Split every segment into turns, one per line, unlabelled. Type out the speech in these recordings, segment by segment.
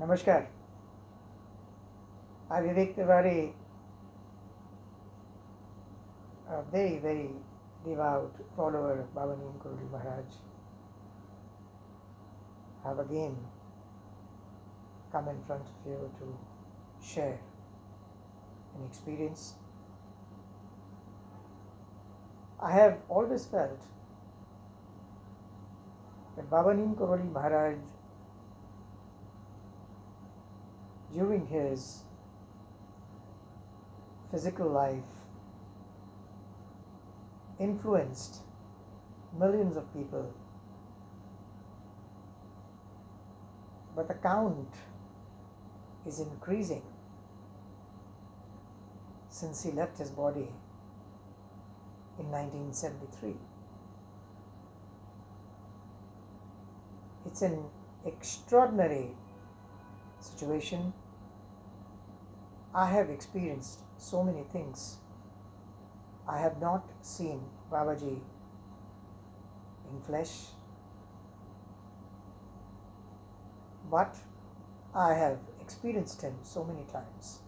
Namaskar. I Vivek Tiwari, a very devout follower of Baba Neeb Karori Maharaj, have again come in front of you to share an experience. I have always felt that Baba Neeb Karori Maharaj, during his physical life, influenced millions of people, but the count is increasing since he left his body in 1973. It's an extraordinary situation. I have experienced so many things. I have not seen Babaji in flesh, but I have experienced him so many times.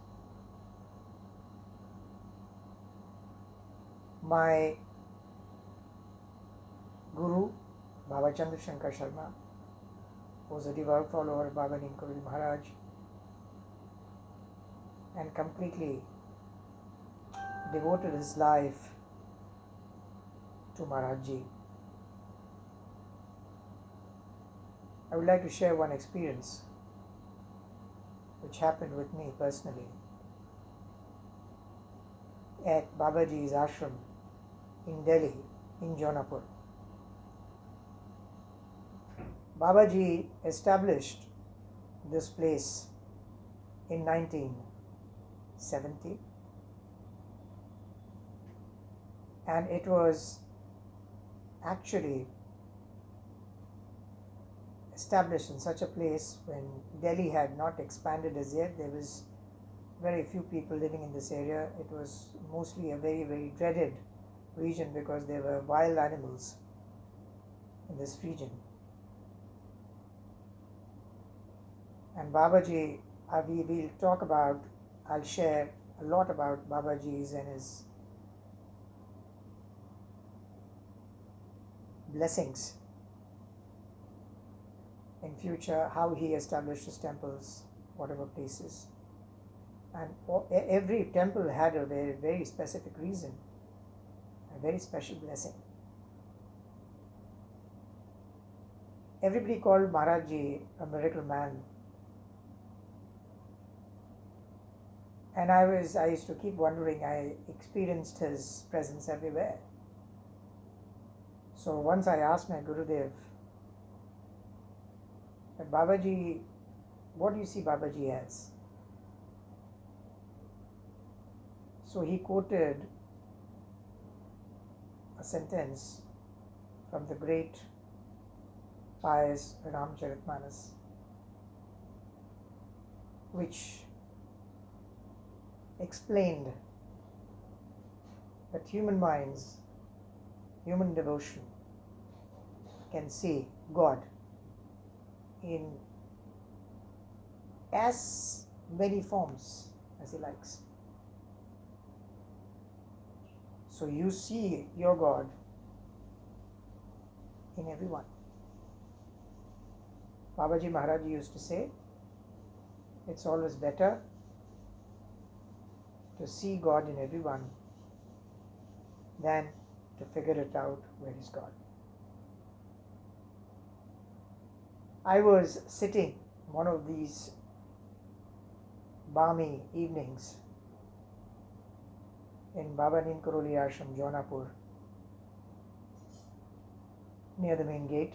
My Guru, Baba Chandra Shankar Sharma, was a devout follower of Baba Neeb Karori Maharaj and completely devoted his life to Maharajji. I would like to share one experience which happened with me personally at Babaji's ashram in Delhi, in Jaunpur. Babaji established this place in 1970, and it was actually established in such a place when Delhi had not expanded as yet. There was very few people living in this area. It was mostly a very dreaded region because there were wild animals in this region. And Babaji, we will talk about, I'll share a lot about Babaji's and his blessings in future, how he established his temples, whatever places. And every temple had a very specific reason, a very special blessing. Everybody called Maharajji a miracle man. And I used to keep wondering, I experienced his presence everywhere. So once I asked my Gurudev, that Babaji, what do you see Babaji as? So he quoted a sentence from the great pious Ramcharitmanas, which explained that human minds, human devotion can see God in as many forms as he likes. So you see your God in everyone. Babaji Maharaj used to say, it's always better to see God in everyone than to figure it out where is God. I was sitting one of these balmy evenings in Baba Neeb Karori Ashram, Jaunpur, near the main gate,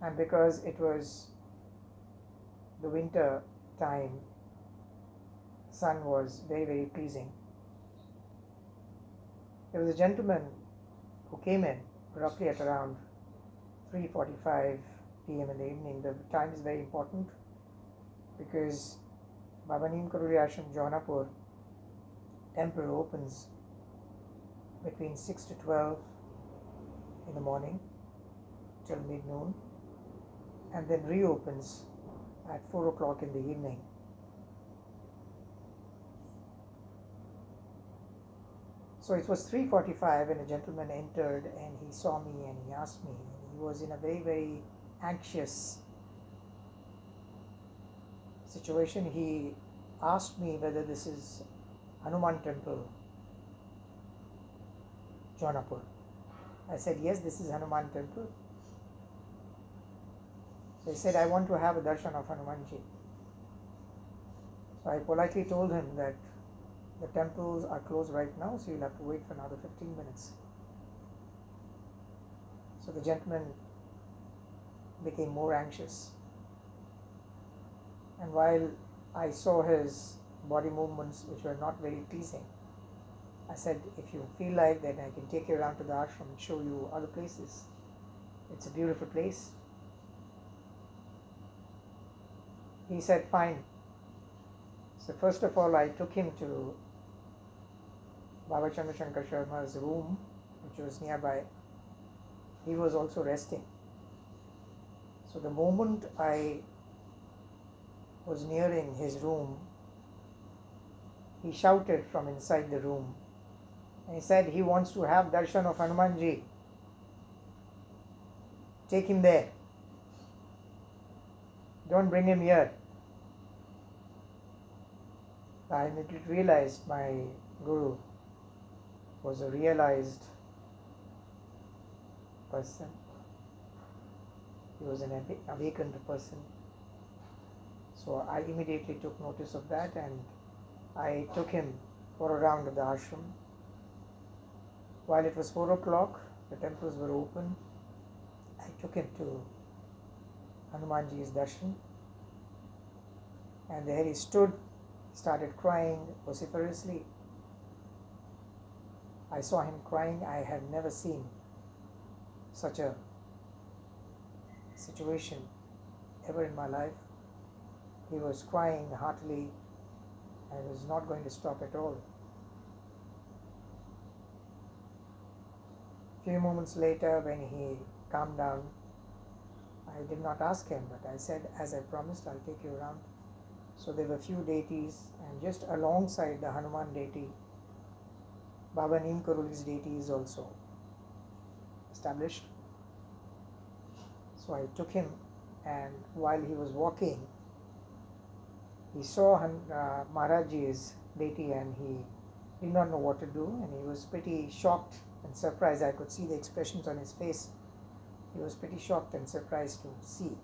and because it was the winter time, sun was very pleasing. There was a gentleman who came in roughly at around 3:45 p.m. in the evening. The time is very important because Baba Neeb Karori Ashram, Jaunpur temple opens between 6 to 12 in the morning till mid-noon, and then reopens at 4 o'clock in the evening. So it was 3:45 when a gentleman entered and he saw me and he asked me. He was in a very, very anxious situation. He asked me whether this is Hanuman temple, Jaunapur. I said, yes, this is Hanuman temple. So he said, I want to have a darshan of Hanumanji. So I politely told him that the temples are closed right now, so you'll have to wait for another 15 minutes. So the gentleman became more anxious. And while I saw his body movements, which were not very pleasing, I said, if you feel like that, I can take you around to the ashram and show you other places. It's a beautiful place. He said, fine. So first of all, I took him to Baba Chandrashankar Sharma's room, which was nearby. He was also resting. So the moment I was nearing his room, he shouted from inside the room. And he said he wants to have darshan of Hanumanji. Take him there. Don't bring him here. I realized my guru was a realized person. He was an awakened person. So I immediately took notice of that and I took him for a round of the ashram. While it was 4 o'clock, the temples were open. I took him to Hanumanji's darshan. And there he stood, started crying vociferously. I saw him crying. I had never seen such a situation ever in my life. He was crying heartily and was not going to stop at all. A few moments later, when he calmed down, I did not ask him, but I said, as I promised, I'll take you around. So there were few deities, and just alongside the Hanuman deity, Baba Neeb Karori's deity is also established. So I took him, and while he was walking, he saw Maharaj's deity and he did not know what to do, and he was pretty shocked and surprised. I could see the expressions on his face. He was pretty shocked and surprised to see.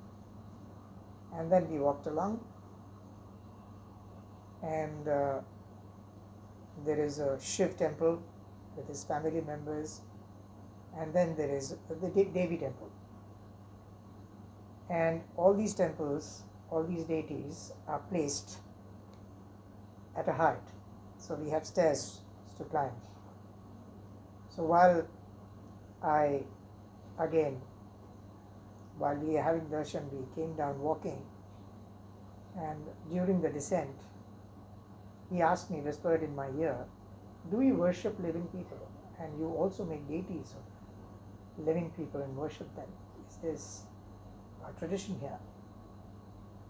And then we walked along, and there is a Shiv temple with his family members, and then there is the Devi temple. And all these temples, all these deities are placed at a height. So we have stairs to climb. So while we are having darshan, we came down walking, and during the descent, he asked me, whispered in my ear, do you worship living people? And you also make deities of living people and worship them? Is this a tradition here?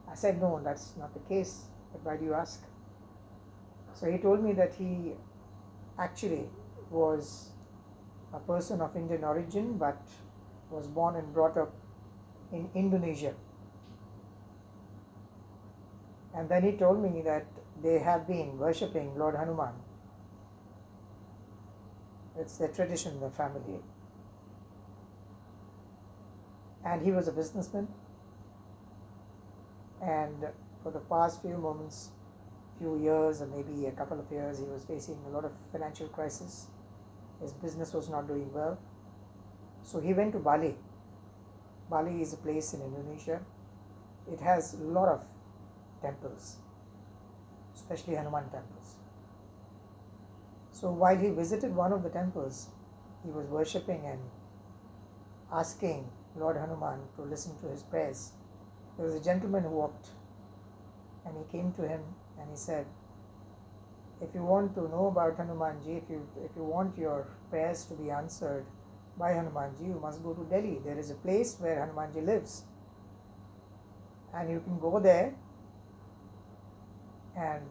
I said, no, that's not the case, but why do you ask? So he told me that he actually was a person of Indian origin, but was born and brought up in Indonesia. And then he told me that they have been worshipping Lord Hanuman. It's their tradition in the family. And he was a businessman. And for the past few years, or maybe a couple of years, he was facing a lot of financial crisis. His business was not doing well. So he went to Bali. Bali is a place in Indonesia. It has a lot of temples, especially Hanuman temples. So while he visited one of the temples, he was worshipping and asking Lord Hanuman to listen to his prayers. There was a gentleman who walked, and he came to him and he said, if you want to know about Hanumanji, if you want your prayers to be answered by Hanumanji, you must go to Delhi. There is a place where Hanumanji lives. And you can go there and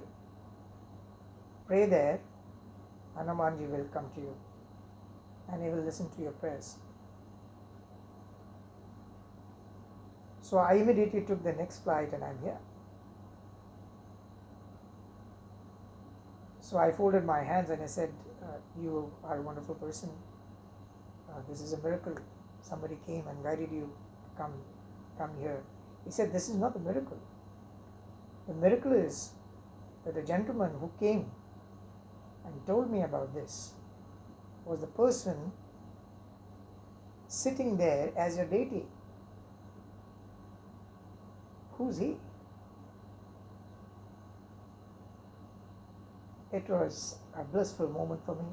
pray there. Hanumanji will come to you and he will listen to your prayers. So I immediately took the next flight and I'm here. So I folded my hands and I said, you are a wonderful person. This is a miracle. Somebody came and guided you to come here. He said, this is not a miracle. The miracle is that the gentleman who came and told me about this was the person sitting there as your deity. Who's he? It was a blissful moment for me.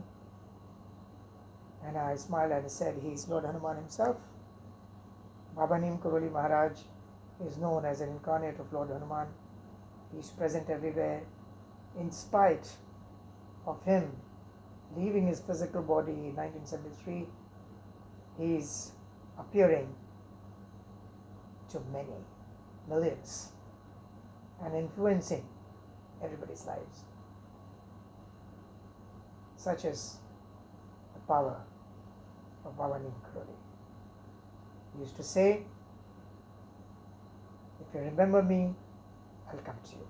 And I smiled and I said, he is Lord Hanuman himself. Baba Neeb Karori Maharaj is known as an incarnate of Lord Hanuman. He is present everywhere. In spite of him leaving his physical body in 1973, he is appearing to many, millions, and influencing everybody's lives. Such is the power of Baba Neeb Karori. He used to say, if you remember me, I'll come to you.